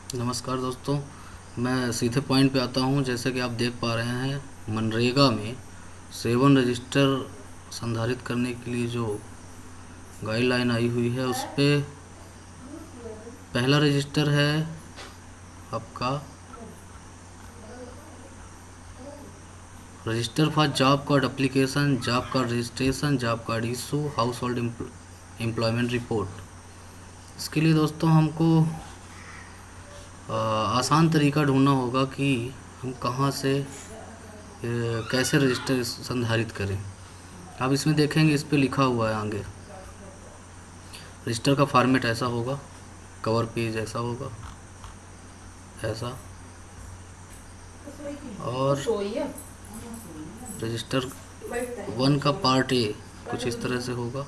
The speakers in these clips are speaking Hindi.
नमस्कार दोस्तों। मैं सीधे पॉइंट पे आता हूँ। जैसे कि आप देख पा रहे हैं, मनरेगा में सेवन रजिस्टर संधारित करने के लिए जो गाइडलाइन आई हुई है, उस पे पहला रजिस्टर है आपका register for job card application, job card registration, job card issue, house hold employment report. इसके लिए दोस्तों हमको आसान तरीका ढूंढना होगा कि हम कहाँ से कैसे रजिस्टर संधारित करें। आप इसमें देखेंगे, इस पे लिखा हुआ है आगे। रजिस्टर का फॉर्मेट ऐसा होगा, कवर पेज ऐसा होगा, ऐसा। और रजिस्टर 1 का पार्ट ए कुछ इस तरह से होगा,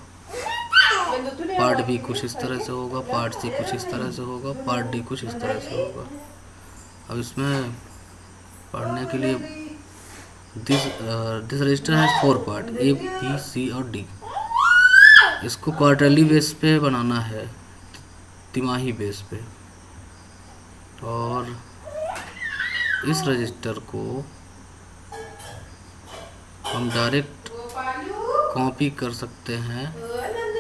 पार्ट बी कुछ इस तरह से होगा, पार्ट सी कुछ इस तरह से होगा, पार्ट डी कुछ इस तरह से होगा। अब इसमें पढ़ने के लिए दिस रजिस्टर है 4 पार्ट, ए बी सी और डी। इसको क्वार्टरली बेस पे बनाना है, तिमाही बेस पे। और इस रजिस्टर को हम डायरेक्ट कॉपी कर सकते हैं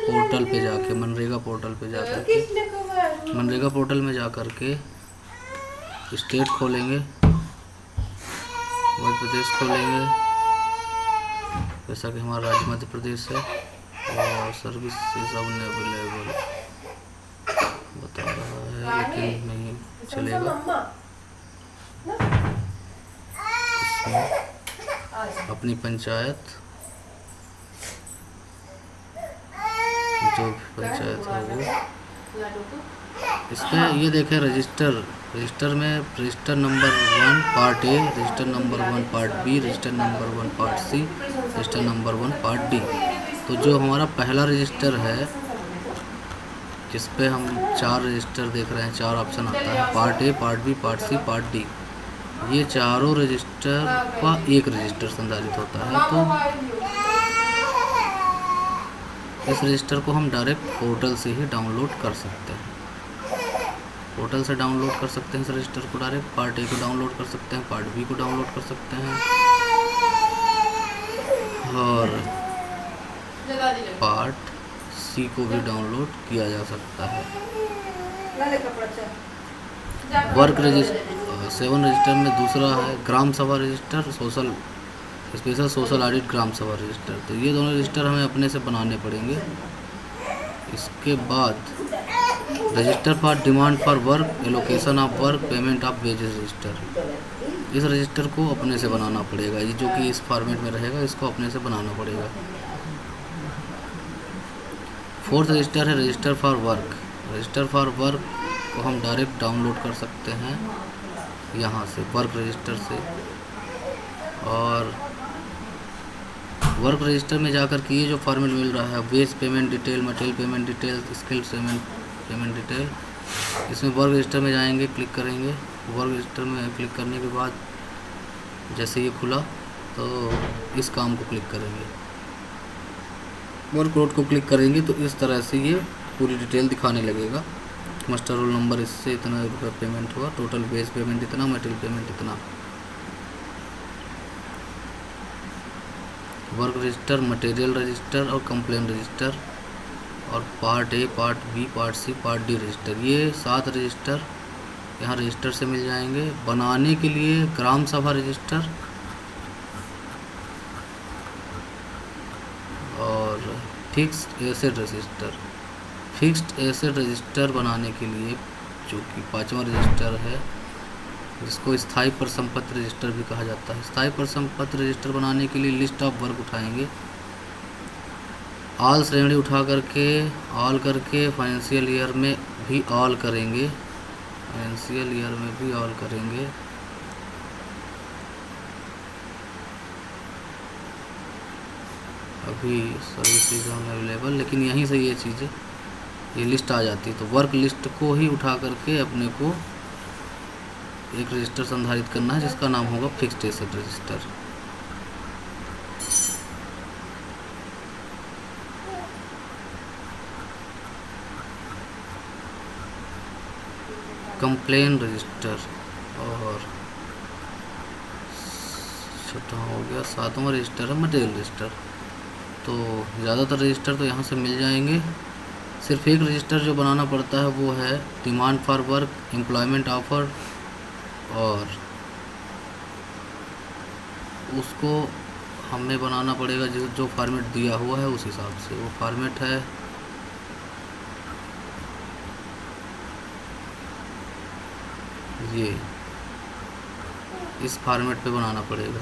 पोर्टल पे जाके, मनरेगा पोर्टल पे जाकर के। मनरेगा पोर्टल में जाकर के स्टेट खोलेंगे, मध्य प्रदेश खोलेंगे, जैसा कि हमारा राज्य मध्य प्रदेश है। और सर्विसेज अवेलेबल बता रहा है, लेकिन नहीं चलेगा। अपनी पंचायत, जो पंचायत है वो, इसमें ये देखें रजिस्टर में register number 1 part A, register number 1 part B, register number 1 part C, register number 1 part D. तो जो हमारा पहला रजिस्टर है, जिस पे हम 4 रजिस्टर देख रहे हैं, 4 ऑप्शन आता है, part A, part B, part C, part D. ये चारों रजिस्टर का एक रजिस्टर संधारित होता है। तो इस रजिस्टर को हम डायरेक्ट पोर्टल से ही डाउनलोड कर सकते हैं। पोर्टल से डाउनलोड कर सकते हैं इस रजिस्टर को डायरेक्ट। पार्ट ए को डाउनलोड कर सकते हैं, पार्ट बी को डाउनलोड कर सकते हैं, और पार्ट सी को भी डाउनलोड किया जा सकता है। वर्क रजिस्टर 7 रजिस्टर में दूसरा है ग्राम सभा रजिस्टर, स्पेशल सोशल ऑडिट ग्राम सभा रजिस्टर। तो ये दोनों रजिस्टर हमें अपने से बनाने पड़ेंगे। इसके बाद register for demand for work, allocation of work, payment of wages register. इस रजिस्टर को अपने से बनाना पड़ेगा, ये जो कि इस फॉर्मेट में रहेगा, इसको अपने से बनाना पड़ेगा। 4th रजिस्टर है register for work. Register for work को हम डायरेक्ट डाउनलोड कर सकते हैं यहाँ से, वर्क रजिस्टर से। और वर्क रजिस्टर में जाकर के ये जो फॉर्मेट मिल रहा है, wage payment detail, material payment detail, skill payment detail, इसमें वर्क रजिस्टर में जाएंगे, क्लिक करेंगे। वर्क रजिस्टर में क्लिक करने के बाद जैसे ये खुला, तो इस काम को क्लिक करेंगे, वर्क रोड को क्लिक करेंगे, तो इस तरह से ये पूरी डिटेल दिखाने लगेगा। मास्टर रोल नंबर, इससे इतना रुपये पेमेंट हुआ, टोटल बेस पेमेंट इतना, मटेरियल पेमेंट इतना। वर्क रजिस्टर, मटेरियल रजिस्टर और कंप्लेन रजिस्टर, और part A, part B, part C, part D register, ये 7 रजिस्टर यहाँ रजिस्टर से मिल जाएंगे। बनाने के लिए ग्राम सभा रजिस्टर और fixed asset register. Fixed asset register बनाने के लिए, जो कि 5वां रजिस्टर है, जिसको स्थायी परिसंपत्ति रजिस्टर भी कहा जाता है। स्थायी परिसंपत्ति रजिस्टर बनाने के लिए लिस्ट ऑफ वर्क उठाएंगे, ऑल श्रेणी उठा करके ऑल करके फाइनेंशियल ईयर में भी ऑल करेंगे, फाइनेंशियल ईयर में भी ऑल करेंगे। अभी सर्विसेज अवेलेबल, लेकिन यहीं से ये चीज़ें, ये लिस्ट आ जाती है। तो वर्क लिस्ट को ही उठा करके अपने को एक रजिस्टर संधारित करना है, जिसका नाम होगा fixed asset register. Complain register, और छठा हो गया, सातवां रजिस्टर है मटेरियल रजिस्टर। तो ज़्यादातर रजिस्टर तो यहाँ से मिल जाएंगे। सिर्फ एक रजिस्टर जो बनाना पड़ता है वो है demand for work, employment offer, और उसको हमें बनाना पड़ेगा जो फॉर्मेट दिया हुआ है उस हिसाब से। वो फॉर्मेट है ये, इस फॉर्मेट पे बनाना पड़ेगा।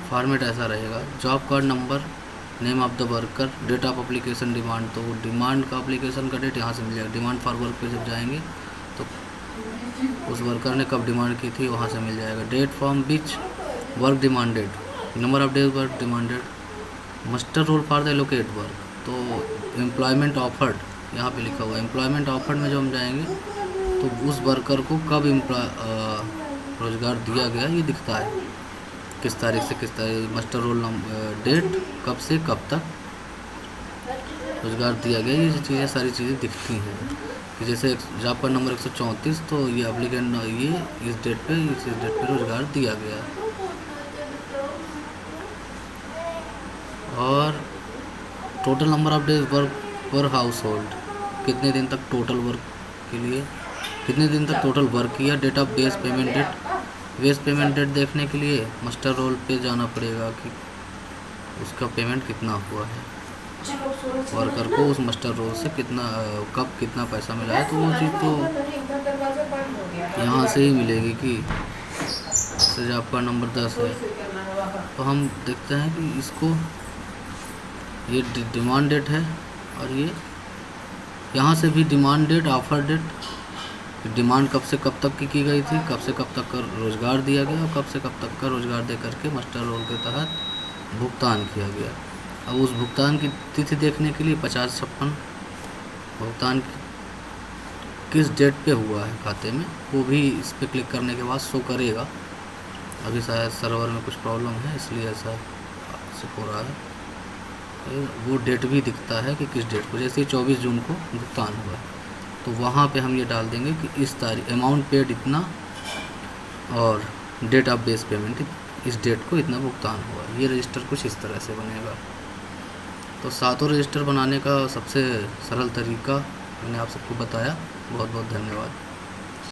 फॉर्मेट ऐसा रहेगा, job card number, name of the worker, date of application, demand. तो डिमांड का अप्लीकेशन का डेट यहाँ से मिल जाएगा। डिमांड फॉर वर्क पे जब जाएंगे तो उस वर्कर ने कब डिमांड की थी वहाँ से मिल जाएगा। Date from which work demanded, number of days work demanded, muster roll for the allocate work. तो एम्प्लॉयमेंट ऑफर्ड यहाँ पे लिखा हुआ है। एम्प्लॉयमेंट ऑफर्ड में जो हम जाएंगे तो उस वर्कर को कब रोज़गार दिया गया ये दिखता है, किस तारीख से किस तारीख, मस्टर रोल डेट, कब से कब तक रोज़गार दिया गया, ये चीज़ें सारी चीज़ें दिखती हैं। कि जैसे जॉब कार्ड नंबर 134, तो ये एप्लीकेंट ये इस डेट पे रोज़गार दिया गया। और total number of days work पर हाउस होल्ड, कितने दिन तक टोटल वर्क के लिए, कितने दिन तक टोटल वर्क किया। Date of base payment date, base payment date देखने के लिए मस्टर रोल पे जाना पड़ेगा कि उसका पेमेंट कितना हुआ है, वर्कर को उस मस्टर रोल से कब कितना पैसा मिला है। तो वो चीज़ तो यहाँ से ही मिलेगी कि जैसे आपका नंबर 10 है तो हम देखते हैं कि इसको ये डिमांड डेट है, और ये यहाँ से भी demand date, offer date, demand कब से कब तक की गई थी, कब से कब तक का रोज़गार दिया गया, और कब से कब तक का रोज़गार दे करके मस्टर रोल के तहत भुगतान किया गया। अब उस भुगतान की तिथि देखने के लिए 50-56 भुगतान किस डेट पे हुआ है खाते में, वो भी इस पर क्लिक करने के बाद शो करेगा। अभी शायद सर्वर में कुछ प्रॉब्लम है इसलिए ऐसा हो रहा है। वो डेट भी दिखता है कि किस डेट को, जैसे 24 जून को भुगतान हुआ है तो वहाँ पे हम ये डाल देंगे कि इस तारीख अमाउंट पेड इतना, और डेट ऑफ बेस पेमेंट इस डेट को इतना भुगतान हुआ। ये रजिस्टर कुछ इस तरह से बनेगा। तो सातों रजिस्टर बनाने का सबसे सरल तरीका मैंने आप सबको बताया। बहुत बहुत धन्यवाद।